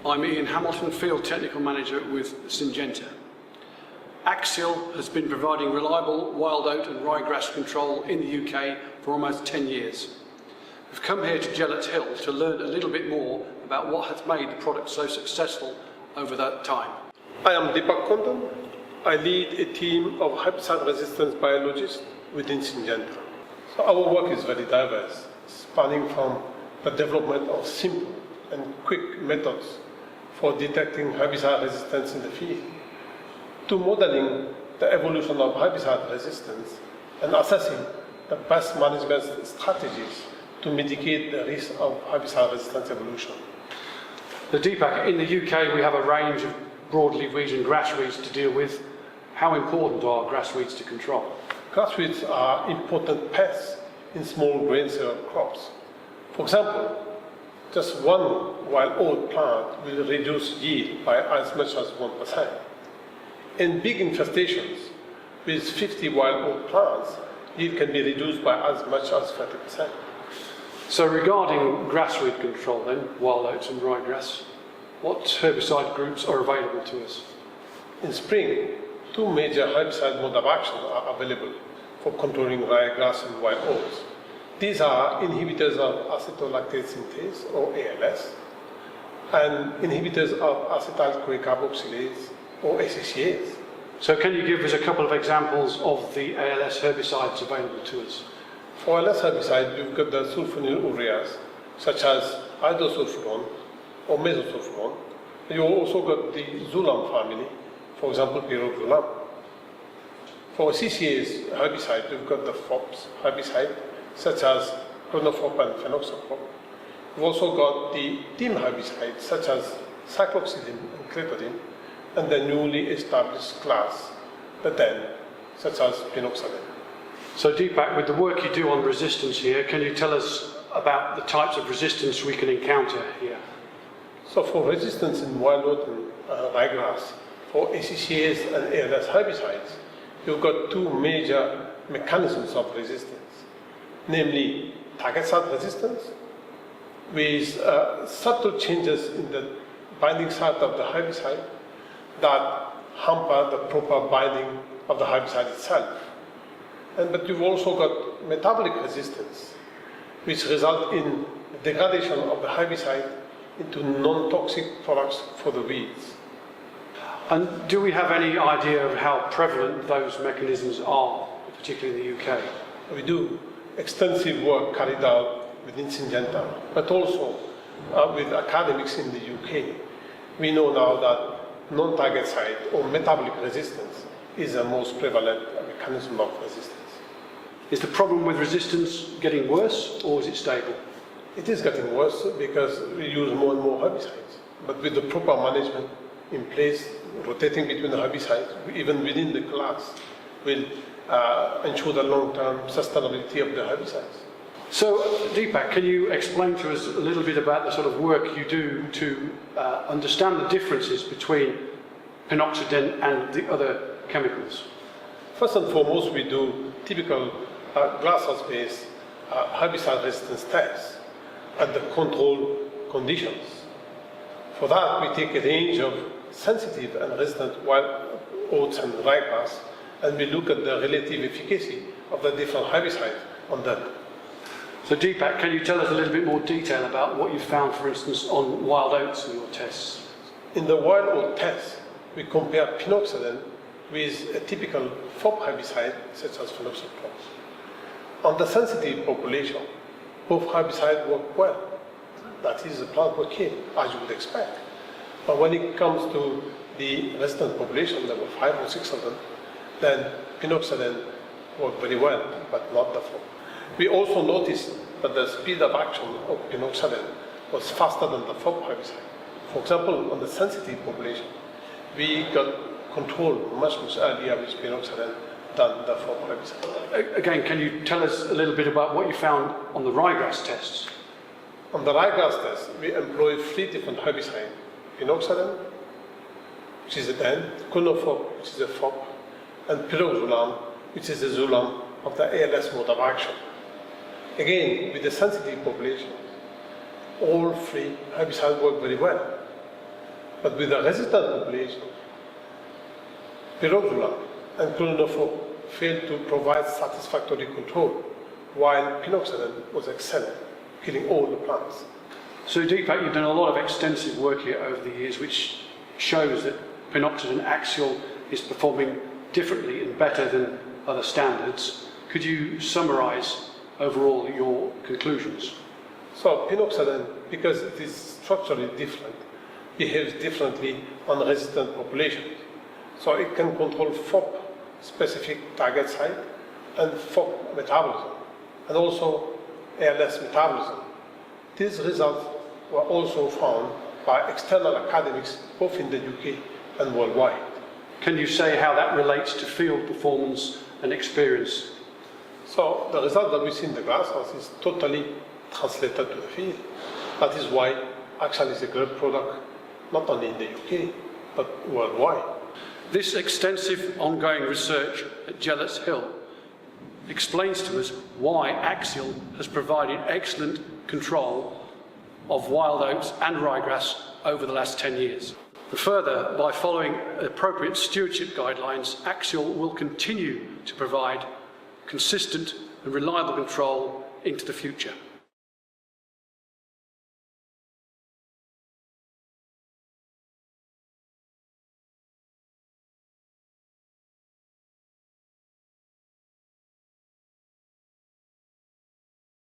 I'm Ian Hamilton, Field Technical Manager with Syngenta. AXIAL has been providing reliable wild oat and ryegrass control in the UK for almost 10 years. We've come here to Gellert Hill to learn a little bit more about what has made the product so successful over that time. I am Deepak. I lead a team of herbicide resistance biologists within Syngenta. So our work is very diverse, spanning from the development of simple and quick methods for detecting herbicide resistance in the field, to modeling the evolution of herbicide resistance and assessing the best management strategies to mitigate the risk of herbicide resistance evolution. The Deepak, in the UK we have a range of broadleaf weeds and grass weeds to deal with. How important are grass weeds to control? Grass weeds are important pests in small grain cereal crops. For example, just one wild oat plant will reduce yield by as much as 1%. In big infestations, with 50 wild oat plants, yield can be reduced by as much as 30%. So regarding grass weed control then, wild oats and ryegrass, what herbicide groups are available to us? In spring, two major herbicide modes of action are available for controlling ryegrass and wild oats. These are inhibitors of acetolactate synthase, or ALS, and inhibitors of acetyl-CoA carboxylase, or ACCAs. So can you give us a couple of examples of the ALS herbicides available to us? For ALS herbicide, you've got the sulfonyl ureas, such as idosulfuron or mesosulfuron. You've also got the Zulam family, for example, pyroxalam. For CCAs herbicide, you've got the FOPs herbicide, such as clonofop and phenoxyfop. We've also got the TIM herbicides, such as cycloxidin and clethodim, and the newly established class, the DEN, such as pinoxidin. So Deepak, with the work you do on resistance here, can you tell us about the types of resistance we can encounter here? So for resistance in wild oat and ryegrass, for ACCAs and ALS herbicides, you've got two major mechanisms of resistance, namely target site resistance, with subtle changes in the binding site of the herbicide that hamper the proper binding of the herbicide itself. But you've also got metabolic resistance, which result in degradation of the herbicide into non-toxic products for the weeds. And do we have any idea of how prevalent those mechanisms are, particularly in the UK? We do extensive work carried out within Syngenta, but also with academics in the UK. We know now that non-target site or metabolic resistance is the most prevalent mechanism of resistance. Is the problem with resistance getting worse, or is it stable? It is getting worse because we use more and more herbicides. But with the proper management in place, rotating between the herbicides, even within the class, will ensure the long-term sustainability of the herbicides. So, Deepak, can you explain to us a little bit about the sort of work you do to understand the differences between pinoxidin and the other chemicals? First and foremost, we do typical grass-based herbicide resistance tests at the control conditions. For that, we take a range of sensitive and resistant wild oats and ryegrass, and we look at the relative efficacy of the different herbicides on them. So Deepak, can you tell us a little bit more detail about what you found, for instance, on wild oats in your tests? In the wild oat test, we compare pinoxidin with a typical FOP herbicide, such as phenoxyfop. On the sensitive population, both herbicides work well. That is, the plant will kill, as you would expect. But when it comes to the resistant population, there were 5 or 6 of them, then pinoxidin worked very well, but not the FOP. We also noticed that the speed of action of pinoxidin was faster than the FOP herbicide. For example, on the sensitive population, we got control much earlier with pinoxidin than the FOP herbicide. Again, can you tell us a little bit about what you found on the ryegrass tests? On the ryegrass test, we employed 3 different herbicides: pinoxidin, which is a DEN, clonofop, which is a FOP, and pyroxalam, which is the Zulam of the ALS mode of action. Again, with the sensitive population, all 3 herbicides work very well. But with the resistant population, pyroxula and clonophobe failed to provide satisfactory control, while pinoxidant was excellent, killing all the plants. So Deepak, you've done a lot of extensive work here over the years which shows that pinoxidant AXIAL is performing differently and better than other standards. Could you summarise overall your conclusions? So pinoxidant, because it is structurally different, behaves differently on resistant populations. So it can control FOP, specific target site, and FOP metabolism, and also ALS metabolism. These results were also found by external academics both in the UK and worldwide. Can you say how that relates to field performance and experience? So the result that we see in the glasshouse is totally translated to the field. That is why AXIAL is a great product, not only in the UK, but worldwide. This extensive ongoing research at Gellets Hill explains to us why AXIAL has provided excellent control of wild oats and ryegrass over the last 10 years. Further, by following appropriate stewardship guidelines, AXIAL will continue to provide consistent and reliable control into the future.